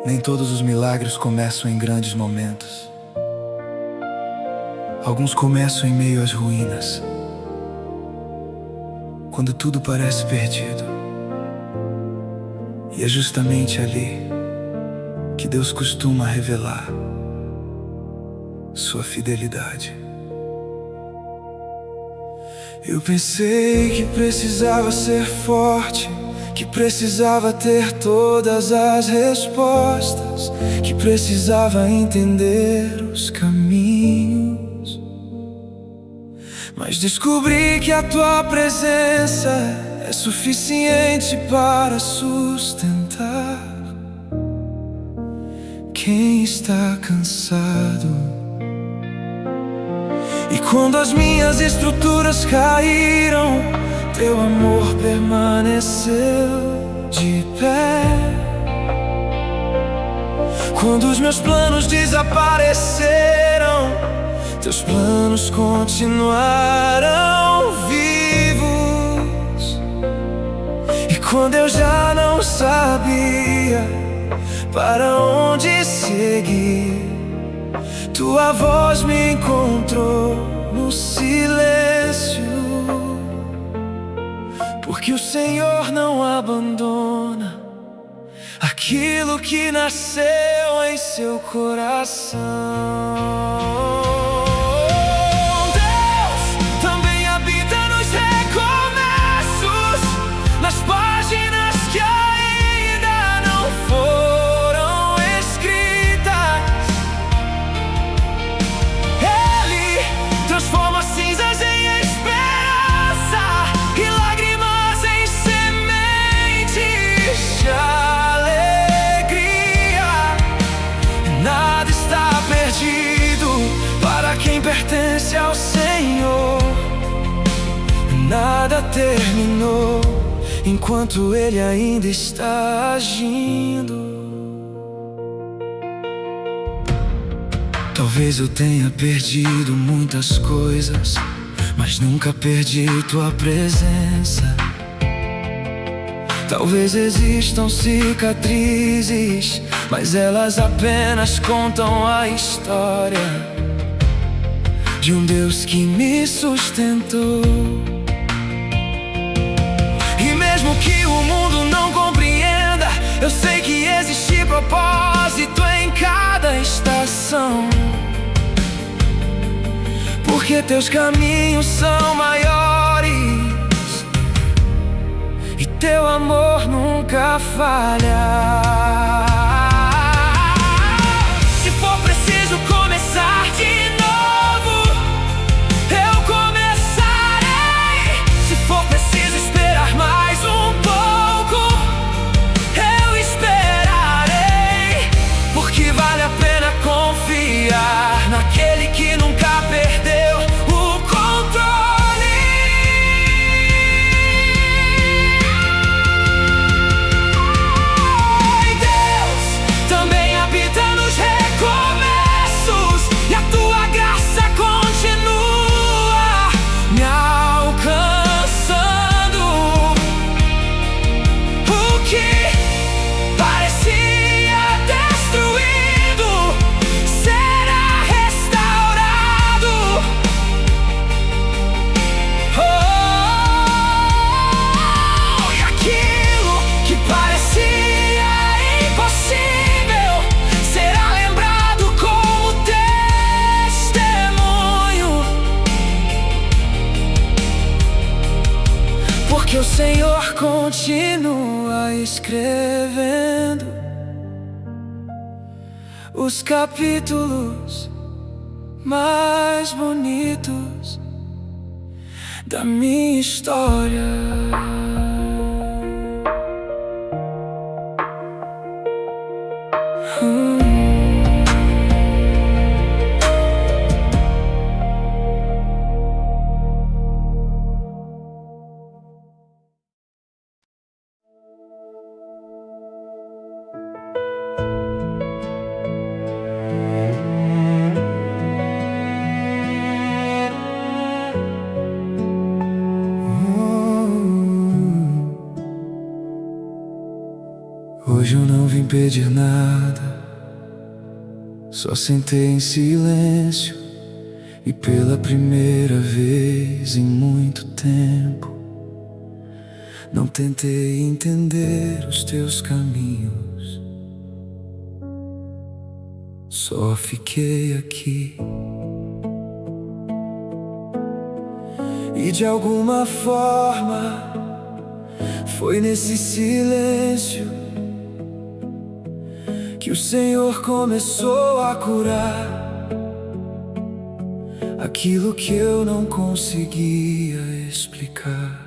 Nem todos os milagres começam em grandes momentos. Alguns começam em meio às ruínas, quando tudo parece perdido. E é justamente ali que Deus costuma revelar sua fidelidade. Eu pensei que precisava ser forte, que precisava ter todas as respostas, que precisava entender os caminhos. Mas descobri que a tua presença é suficiente para sustentar quem está cansado. E quando as minhas estruturas caíram, teu amor permaneceu de pé. Quando os meus planos desapareceram, teus planos continuaram vivos. E quando eu já não sabia para onde seguir, tua voz me encontrou no silêncio. Porque o Senhor não abandona aquilo que nasceu em seu coração. Deus também habita nos recomeços, nas páginas que ainda não foram escritas. Ele transforma cinzas em esperança e lágrimas em sementes de alegria. Nada está perdido para quem pertence ao Senhor. Nada terminou enquanto Ele ainda está agindo. Talvez eu tenha perdido muitas coisas, mas nunca perdi tua presença. Talvez existam cicatrizes, mas elas apenas contam a história de um Deus que me sustentou. E mesmo que o mundo não compreenda, eu sei que existe propósito em cada estação. Porque teus caminhos são maiores e teu amor nunca falha. Se for preciso começar de novo, eu começarei. Se for preciso esperar mais um pouco, eu esperarei. Porque vale a pena confiar naquele que nunca perdeu o controle. E Deus também habita nos recomeços, e a tua graça continua me alcançando. O que parecia destruído será restaurado. Oh, e aquilo que parecia impossível será lembrado como testemunho. Porque o Senhor continua escrevendo os capítulos mais bonitos da minha história. Hoje eu não vim pedir nada, só sentei em silêncio e pela primeira vez em muito tempo não tentei entender os teus caminhos, só fiquei aqui. E de alguma forma foi nesse silêncio que o Senhor começou a curar aquilo que eu não conseguia explicar.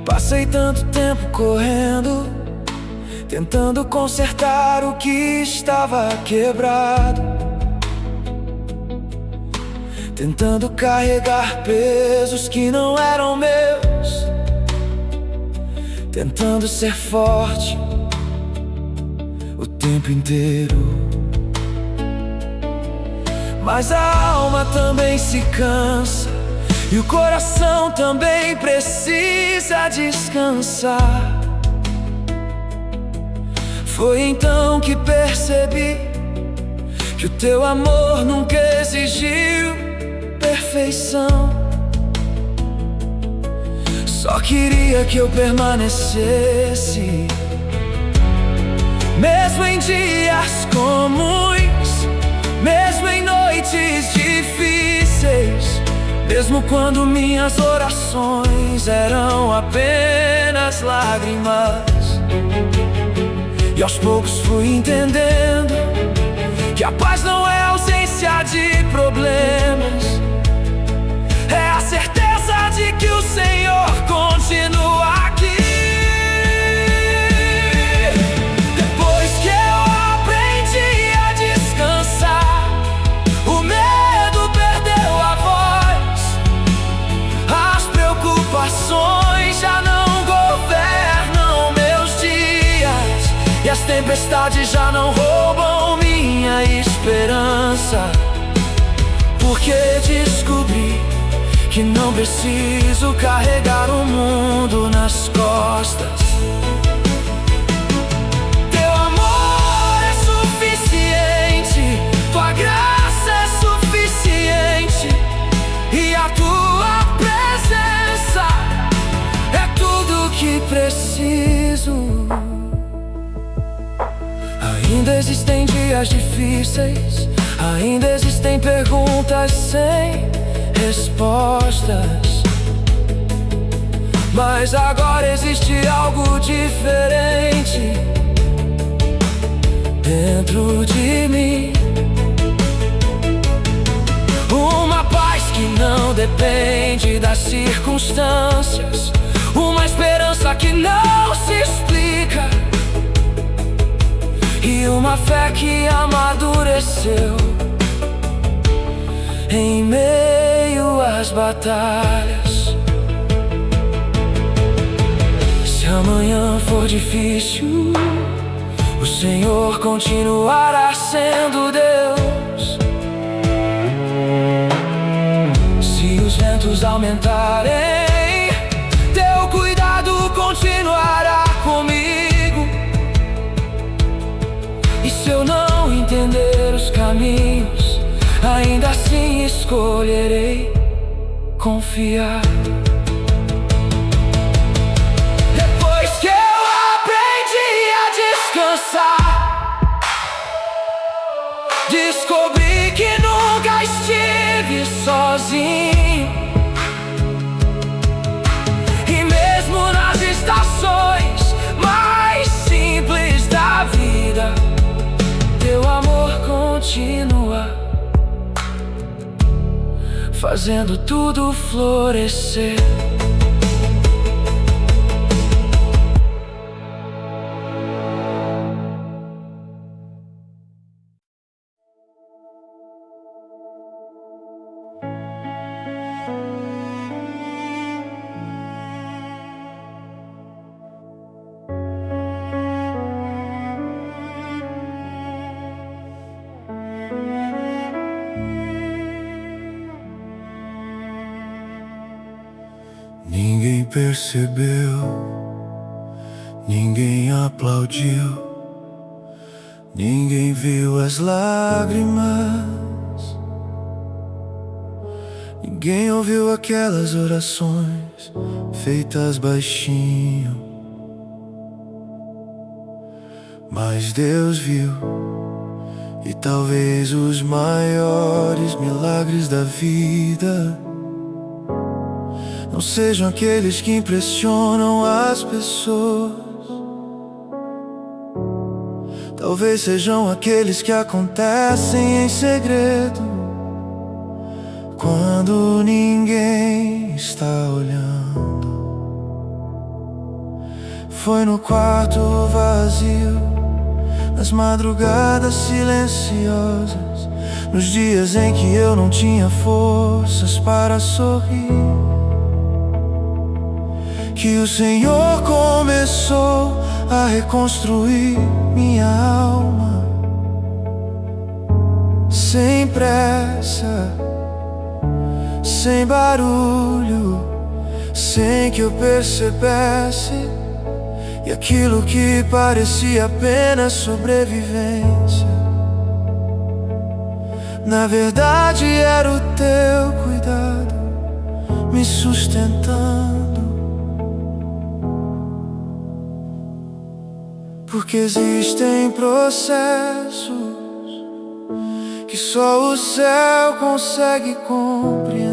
Passei tanto tempo correndo, tentando consertar o que estava quebrado, tentando carregar pesos que não eram meus, tentando ser forte o tempo inteiro. Mas a alma também se cansa e o coração também precisa descansar. Foi então que percebi que o teu amor nunca exigiu perfeição, só queria que eu permanecesse, mesmo em dias comuns, mesmo em noites difíceis, mesmo quando minhas orações eram apenas lágrimas. E aos poucos fui entendendo que a paz não é ausência de problemas, é a certeza de que o Senhor continua aqui. Depois que eu aprendi a descansar, o medo perdeu a voz, as preocupações já não governam meus dias, e as tempestades já não roubam minha esperança, porque descobri que não preciso carregar o mundo nas costas. Teu amor é suficiente, tua graça é suficiente, e a tua presença é tudo que preciso. Ainda existem dias difíceis, ainda existem perguntas sem respostas, mas agora existe algo diferente dentro de mim. Uma paz que não depende das circunstâncias, uma esperança que não se explica, e uma fé que amadureceu em meio às batalhas. Se amanhã for difícil, o Senhor continuará sendo Deus. Se os ventos aumentarem, teu cuidado continuará comigo. E se eu não entender os caminhos, ainda assim escolherei confiar. Depois que eu aprendi a descansar, descobri que nunca estive sozinho, e mesmo nas estações mais simples da vida, teu amor continua fazendo tudo florescer. Ninguém percebeu Ninguém aplaudiu, ninguém viu as lágrimas, ninguém ouviu aquelas orações feitas baixinho. Mas Deus viu, e talvez os maiores milagres da vida não sejam aqueles que impressionam as pessoas. Talvez sejam aqueles que acontecem em segredo, quando ninguém está olhando. Foi no quarto vazio, nas madrugadas silenciosas, nos dias em que eu não tinha forças para sorrir, que o Senhor começou a reconstruir minha alma, sem pressa, sem barulho, sem que eu percebesse. E aquilo que parecia apenas sobrevivência, na verdade era o teu cuidado me sustentando. Porque existem processos que só o céu consegue compreender.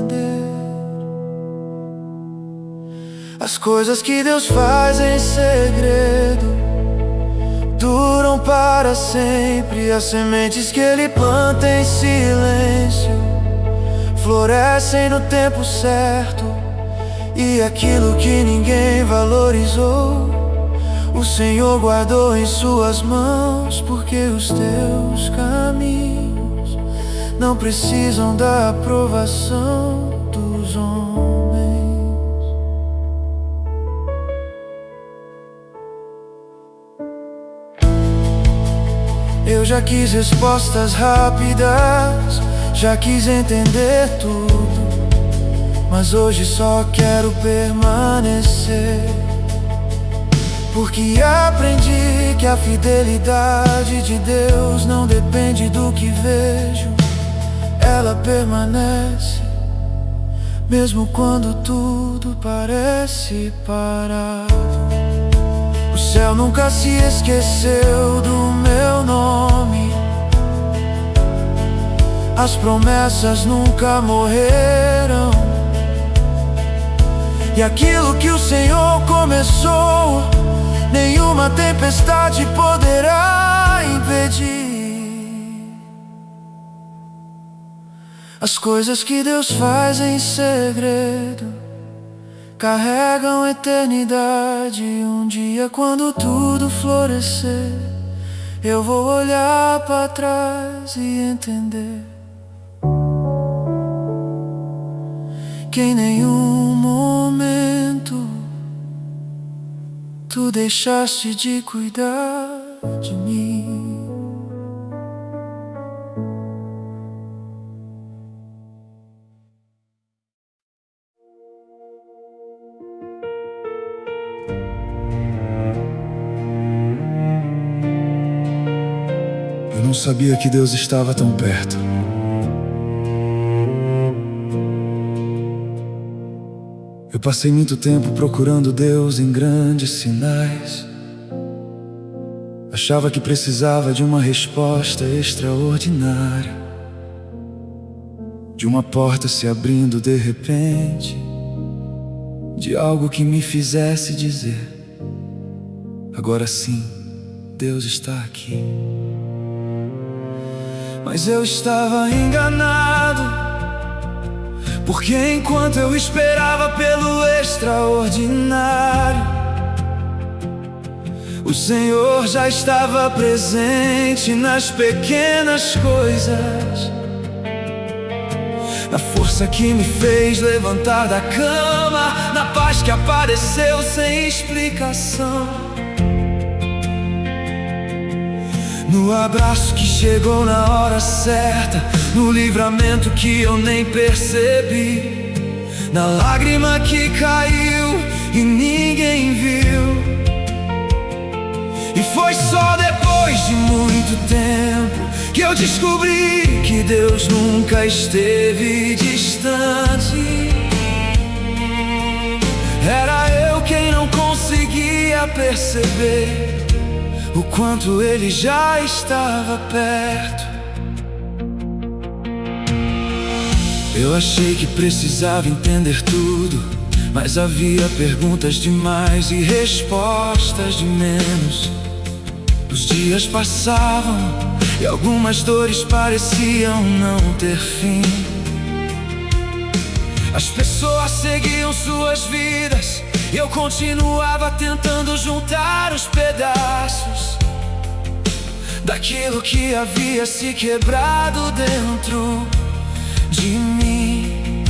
As coisas que Deus faz em segredo duram para sempre. As sementes que Ele planta em silêncio florescem no tempo certo. E aquilo que ninguém valorizou, o Senhor guardou em suas mãos. Porque os teus caminhos não precisam da aprovação dos homens. Eu já quis respostas rápidas, já quis entender tudo, mas hoje só quero permanecer. Porque aprendi que a fidelidade de Deus não depende do que vejo. Ela permanece, mesmo quando tudo parece parado. O céu nunca se esqueceu do meu nome, as promessas nunca morreram. E aquilo que o Senhor começou, nenhuma tempestade poderá impedir. As coisas que Deus faz em segredo carregam eternidade. Um dia, quando tudo florescer, eu vou olhar para trás e entender que em nenhum momento tu deixaste de cuidar de mim. Eu não sabia que Deus estava tão perto. Eu passei muito tempo procurando Deus em grandes sinais. Achava que precisava de uma resposta extraordinária, de uma porta se abrindo de repente, de algo que me fizesse dizer: agora sim, Deus está aqui. Mas eu estava enganado, porque enquanto eu esperava pelo extraordinário, o Senhor já estava presente nas pequenas coisas, na força que me fez levantar da cama, na paz que apareceu sem explicação, no abraço que chegou na hora certa, no livramento que eu nem percebi, na lágrima que caiu e ninguém viu. eu descobri que Deus nunca esteve distante. Era eu quem não conseguia perceber o quanto Ele já estava perto. Eu achei que precisava entender tudo, mas havia perguntas demais e respostas de menos. Os dias passavam e algumas dores pareciam não ter fim. As pessoas seguiam suas vidas e eu continuava tentando juntar os pedaços daquilo que havia se quebrado dentro de mim.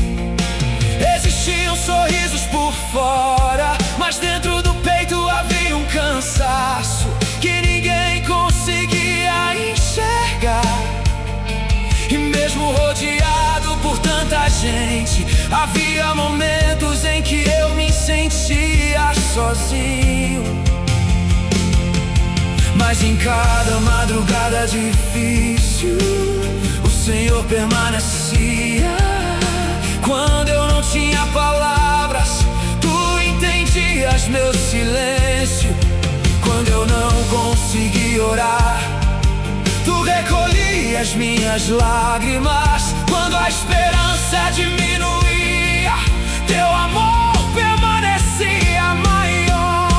Existiam sorrisos por fora, mas dentro do peito havia um cansaço que ninguém conseguia enxergar. E mesmo rodeado por tanta gente, havia momentos em que eu me sentia sozinho. Mas em cada madrugada difícil, o Senhor permanecia. Quando eu não tinha palavras, Tu entendias meu silêncio. Quando eu não conseguia orar, Tu recolhias minhas lágrimas. Quando a esperança diminuía, Teu amor permanecia maior.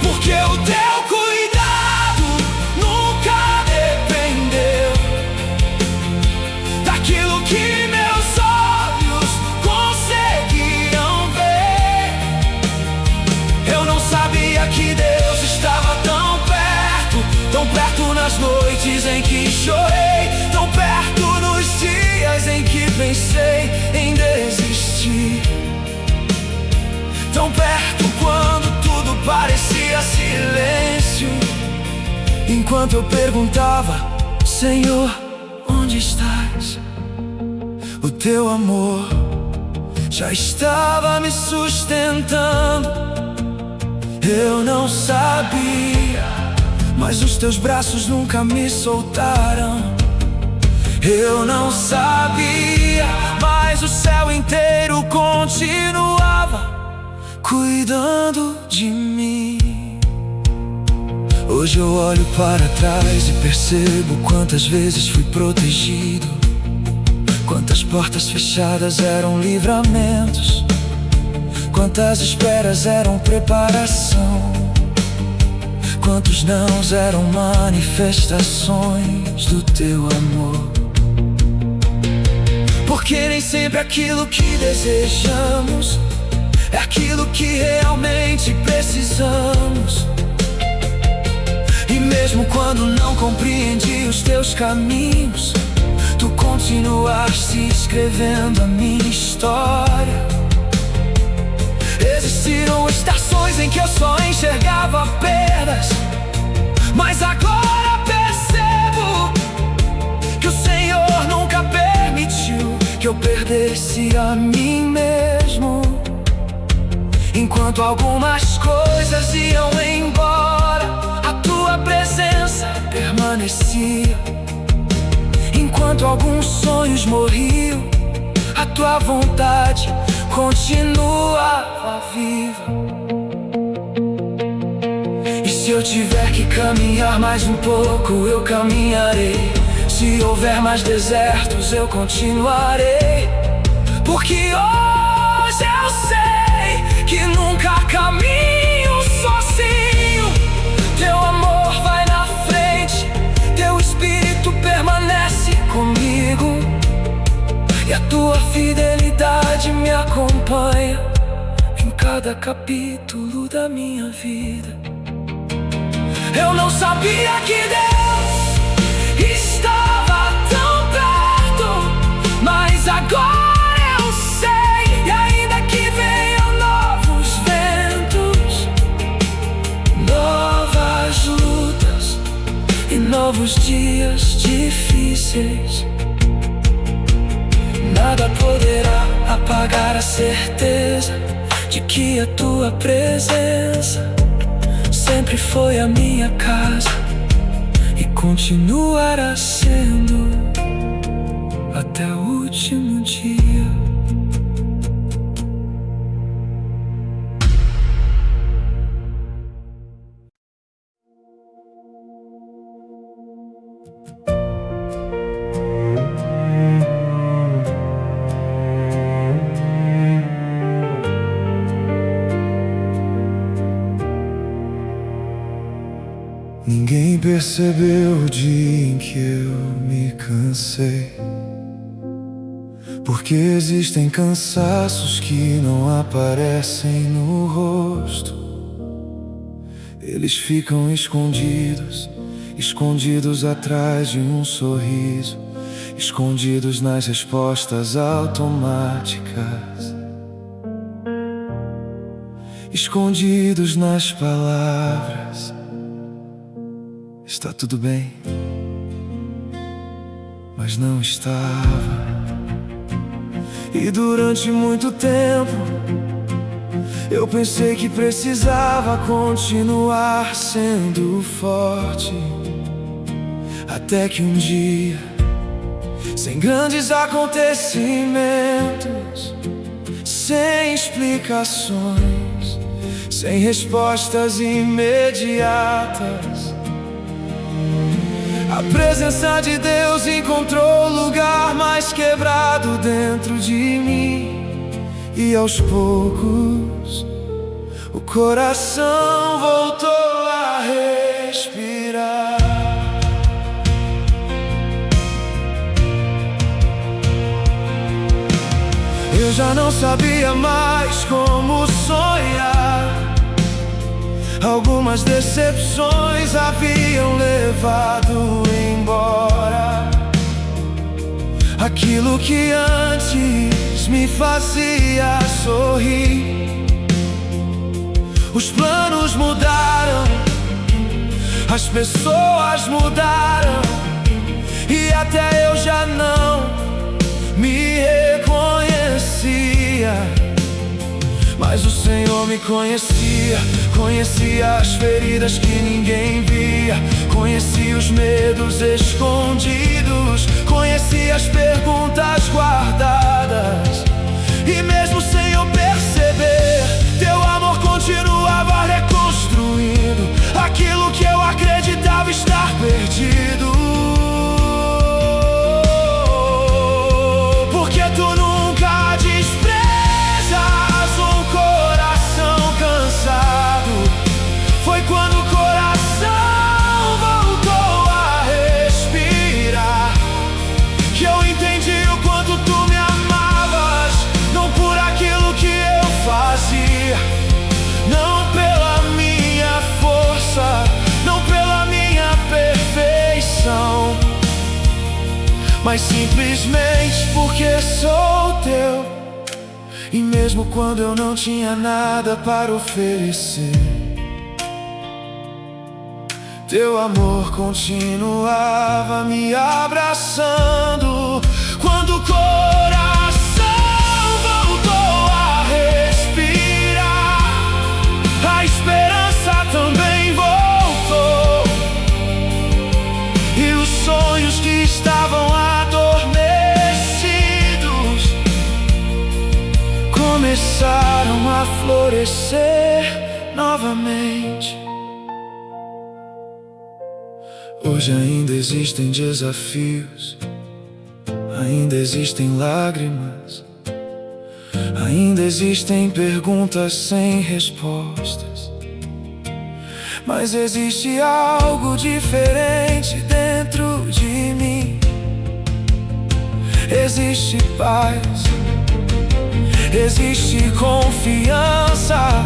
Porque o Teu cuidado nunca dependeu daquilo que meus olhos conseguiam ver. Eu não sabia que Deus estava tão perto nas noites em que chorei, tão perto nos dias em que pensei em desistir, tão perto quando tudo parecia silêncio. Enquanto eu perguntava: Senhor, onde estás? O Teu amor já estava me sustentando. Eu não sabia, mas os Teus braços nunca me soltaram. Eu não sabia, mas o céu inteiro continuava cuidando de mim. Hoje eu olho para trás e percebo quantas vezes fui protegido, quantas portas fechadas eram livramentos, quantas esperas eram preparação, quantos nãos eram manifestações do Teu amor. Porque nem sempre aquilo que desejamos é aquilo que realmente precisamos. E mesmo quando não compreendi os Teus caminhos, Tu continuaste escrevendo a minha história. Existiram estações em que eu só enxergava perdas, mas agora percebo que o Senhor nunca permitiu que eu perdesse a mim mesmo. Enquanto algumas coisas iam embora, a Tua presença permanecia. Enquanto alguns sonhos morriam, a Tua vontade continuava viva. E se eu tiver que caminhar mais um pouco, eu caminharei. Se houver mais desertos, eu continuarei. Porque hoje eu sei que nunca caminho sozinho. Teu amor vai na frente, Teu Espírito permanece comigo, e a Tua fidelidade me acompanha em cada capítulo da minha vida. Eu não sabia que Deus estava tão perto, mas agora eu sei. E ainda que venham novos ventos, novas lutas e novos dias difíceis, nada poderá apagar a certeza de que a Tua presença sempre foi a minha casa e continuará sendo até o último dia. Ninguém percebeu o dia em que eu me cansei, porque existem cansaços que não aparecem no rosto. Eles ficam escondidos, escondidos atrás de um sorriso, escondidos nas respostas automáticas, escondidos nas palavras. Está tudo bem, mas não estava. E durante muito tempo eu pensei que precisava continuar sendo forte, até que um dia, sem grandes acontecimentos, sem explicações, sem respostas imediatas, a presença de Deus encontrou lugar mais quebrado dentro de mim. E aos poucos o coração voltou a respirar. Eu já não sabia mais como sonhar. Algumas decepções haviam levado embora aquilo que antes me fazia sorrir. Os planos mudaram, as pessoas mudaram, e até eu já não me reconhecia. Mas o Senhor me conhecia, conhecia as feridas que ninguém via, conhecia os medos escondidos, conhecia as perguntas guardadas. E mesmo sem eu perceber, teu amor continuava reconstruindo aquilo que eu acreditava estar perdido. Porque tu nunca desprezas um coração cansado. Foi quando o coração voltou a respirar que eu entendi o quanto tu me amavas, não por aquilo que eu fazia, não pela minha força, não pela minha perfeição, mas simplesmente porque sou teu. E mesmo quando eu não tinha nada para oferecer, teu amor continuava me abraçando. Quando o coração voltou a respirar, a esperança também voltou, e os sonhos que estavam adormecidos começaram a florescer novamente. Hoje ainda existem desafios, ainda existem lágrimas, ainda existem perguntas sem respostas, mas existe algo diferente dentro de mim. Existe paz, existe confiança,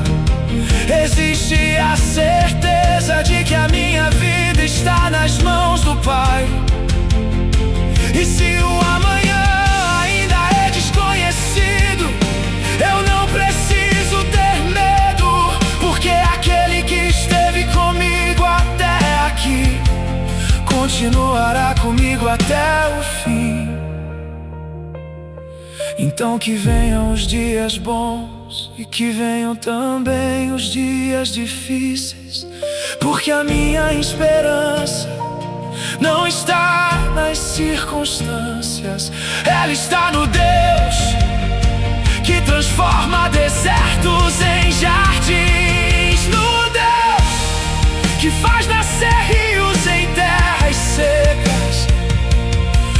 existe a certeza de que a minha vida está nas mãos do Pai. E se o amanhã ainda é desconhecido, eu não preciso ter medo, porque aquele que esteve comigo até aqui continuará comigo até o fim. Então que venham os dias bons e que venham também os dias difíceis, porque a minha esperança não está nas circunstâncias, ela está no Deus que transforma desertos em jardins, no Deus que faz nascer rios em terras secas,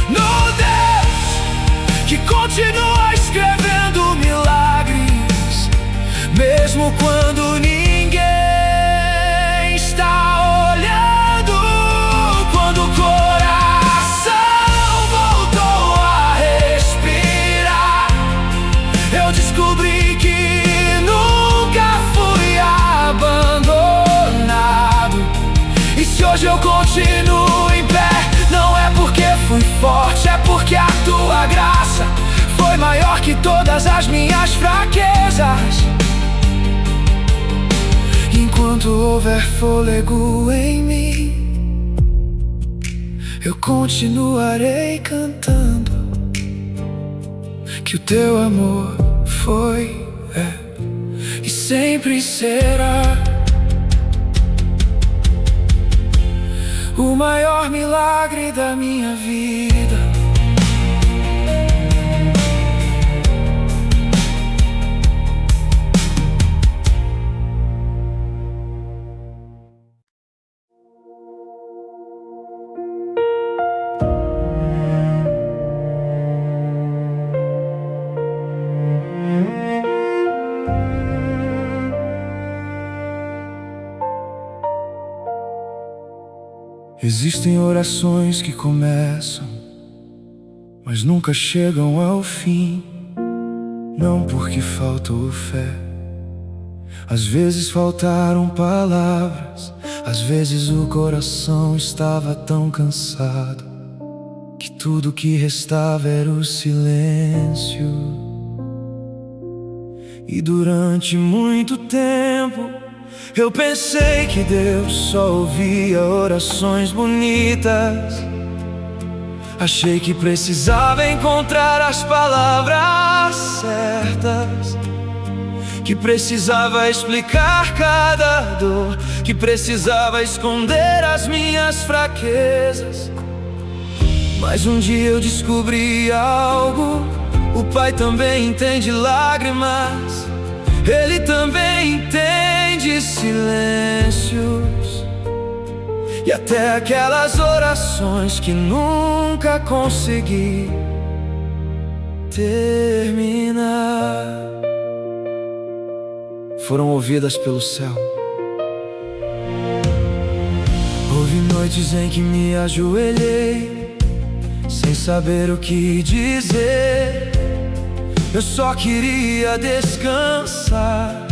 no Deus que continua escrevendo milagres, mesmo quando ninguém está olhando. Quando o coração voltou a respirar, eu descobri que nunca fui abandonado. E se hoje eu continuo em pé, não é porque fui forte, é porque a tua graça foi maior que todas as minhas fraquezas. Enquanto houver fôlego em mim, eu continuarei cantando que o teu amor foi, é e sempre será o maior milagre da minha vida. Existem orações que começam, mas nunca chegam ao fim. Não porque faltou fé, às vezes faltaram palavras, às vezes o coração estava tão cansado que tudo que restava era o silêncio. E durante muito tempo eu pensei que Deus só ouvia orações bonitas. Achei que precisava encontrar as palavras certas, que precisava explicar cada dor, que precisava esconder as minhas fraquezas. Mas um dia eu descobri algo: o Pai também entende lágrimas, Ele também entende silêncios, e até aquelas orações que nunca consegui terminar foram ouvidas pelo céu. Houve noites em que me ajoelhei sem saber o que dizer. Eu só queria descansar,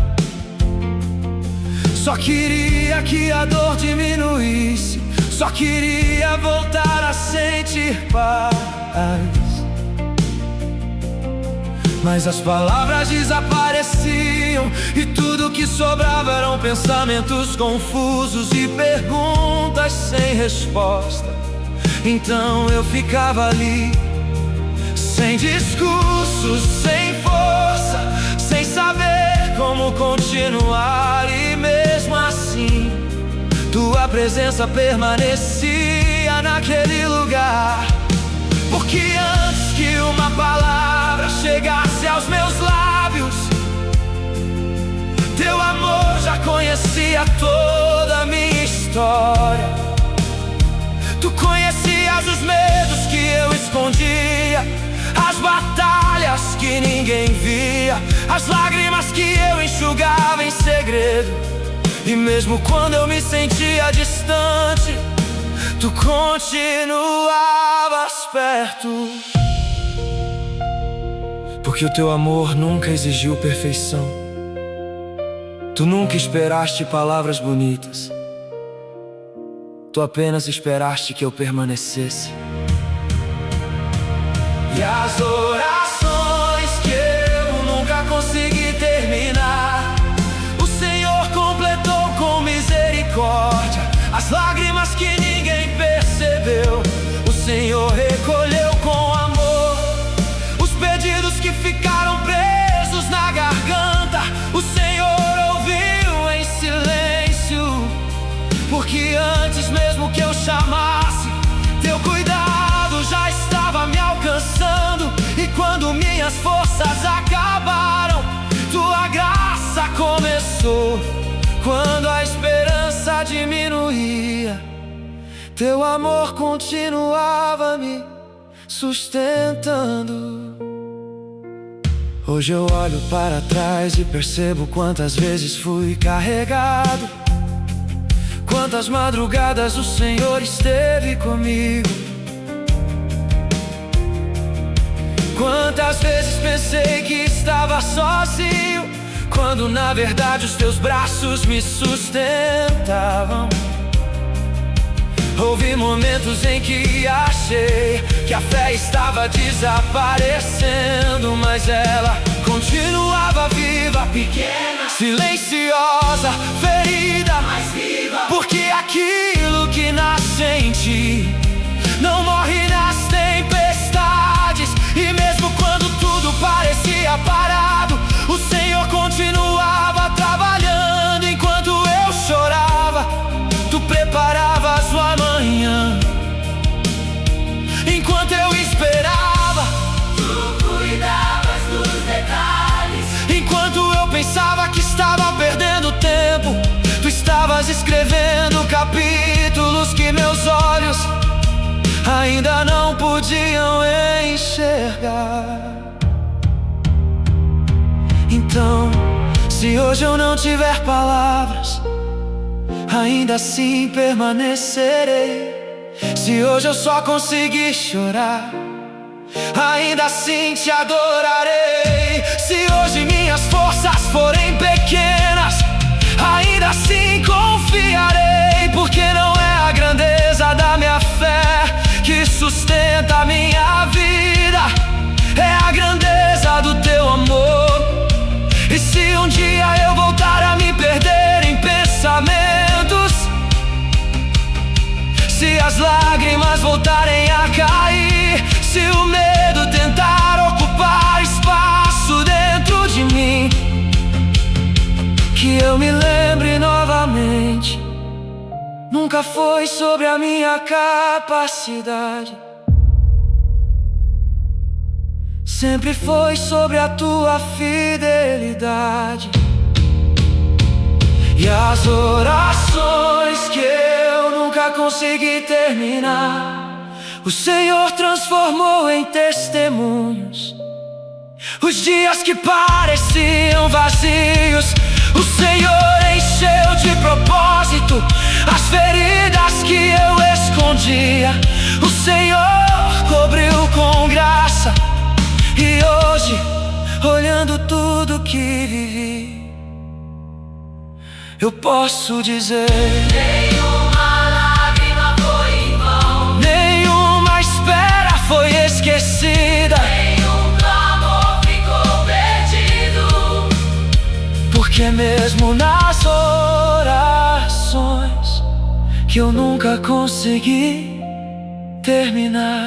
só queria que a dor diminuísse, só queria voltar a sentir paz. Mas as palavras desapareciam e tudo que sobrava eram pensamentos confusos e perguntas sem resposta. Então eu ficava ali, sem discursos, sem força, sem saber como continuar. E mesmo assim, tua presença permanecia naquele lugar. Porque antes que uma palavra chegasse aos meus lábios, teu amor já conhecia toda a minha história. Tu conhecias os medos que eu escondia, as batalhas que ninguém via, as lágrimas que eu enxugava em segredo. E mesmo quando eu me sentia distante, tu continuavas perto. Porque o teu amor nunca exigiu perfeição. Tu nunca esperaste palavras bonitas. Tu apenas esperaste que eu permanecesse. E as orações que eu nunca consegui terminar, o Senhor completou com misericórdia. As lágrimas que ninguém percebeu, o Senhor recolheu com amor. Os pedidos que ficaram presos na garganta, o Senhor ouviu em silêncio. Porque antes mesmo que eu chamasse, Teu amor continuava me sustentando. Hoje eu olho para trás e percebo quantas vezes fui carregado, quantas madrugadas o Senhor esteve comigo, quantas vezes pensei que estava sozinho, quando na verdade os teus braços me sustentavam. Houve momentos em que achei que a fé estava desaparecendo, mas ela continuava viva, pequena, silenciosa, ferida, mas viva. Porque aquilo que nasce em ti não morre nas tempestades. E mesmo quando tudo parecia parado, o Senhor continuava trabalhando. Enquanto eu chorava, tu preparavas o amanhã. Enquanto eu esperava, tu cuidavas dos detalhes. Enquanto eu pensava que estava perdendo tempo, tu estavas escrevendo capítulos que meus olhos ainda não podiam enxergar. Então, se hoje eu não tiver palavras, ainda assim permanecerei. Se hoje eu só conseguir chorar, ainda assim te adorarei. Se hoje minhas forças forem pequenas, ainda assim confiarei. Porque não é a grandeza da minha fé que sustenta a minha vida, é a grandeza do teu amor. E se um dia eu voltar a me perder em pensamentos, se as lágrimas voltarem a cair, se o medo tentar ocupar espaço dentro de mim, que eu me lembre novamente, nunca foi sobre a minha capacidade, sempre foi sobre a tua fidelidade. E as orações que eu nunca consegui terminar, o Senhor transformou em testemunhos. Os dias que pareciam vazios, o Senhor encheu de propósito. As feridas que eu escondia, o Senhor cobriu com graça. E hoje, olhando tudo que vivi, eu posso dizer: nenhuma lágrima foi em vão, nenhuma espera foi esquecida, nenhum clamor ficou perdido. porque mesmo nas orações que eu nunca consegui terminar,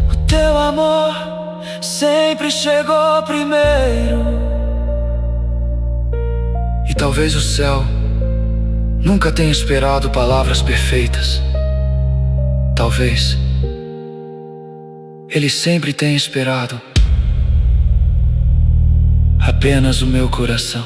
o teu amor sempre chegou primeiro. E talvez o céu nunca tenha esperado palavras perfeitas. Talvez ele sempre tenha esperado apenas o meu coração.